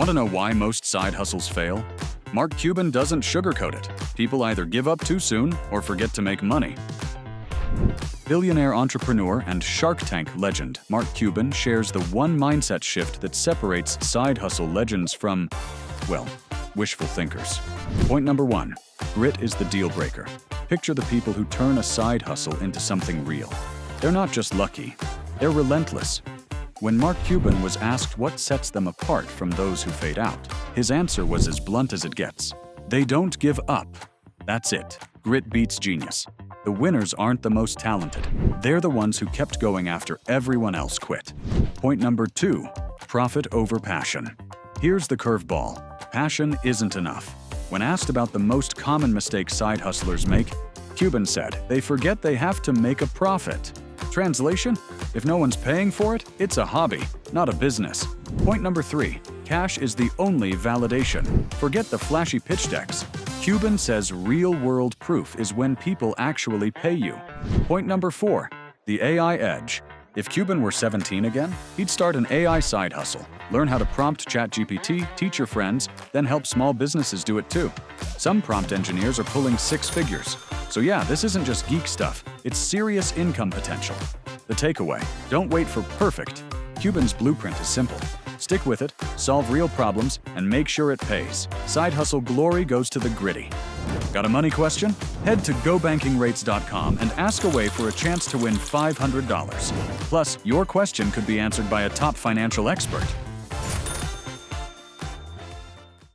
Want to know why most side hustles fail? Mark Cuban doesn't sugarcoat it. People either give up too soon or forget to make money. Billionaire entrepreneur and Shark Tank legend Mark Cuban shares the one mindset shift that separates side hustle legends from, well, wishful thinkers. Point number 1. Grit is the deal breaker. Picture the people who turn a side hustle into something real. They're not just lucky, they're relentless. When Mark Cuban was asked what sets them apart from those who fade out, his answer was as blunt as it gets. They don't give up. That's it. Grit beats genius. The winners aren't the most talented. They're the ones who kept going after everyone else quit. Point number 2. Profit over passion. Here's the curveball. Passion isn't enough. When asked about the most common mistake side hustlers make, Cuban said they forget they have to make a profit. Translation? If no one's paying for it, it's a hobby, not a business. Point number 3. Cash is the only validation. Forget the flashy pitch decks. Cuban says real-world proof is when people actually pay you. Point number 4. The AI edge. If Cuban were 17 again, he'd start an AI side hustle. Learn how to prompt ChatGPT, teach your friends, then help small businesses do it too. Some prompt engineers are pulling 6 figures. So yeah, this isn't just geek stuff, it's serious income potential. The takeaway: don't wait for perfect. Cuban's blueprint is simple. Stick with it, solve real problems, and make sure it pays. Side hustle glory goes to the gritty. Got a money question? Head to GoBankingRates.com and ask away for a chance to win $500. Plus, your question could be answered by a top financial expert.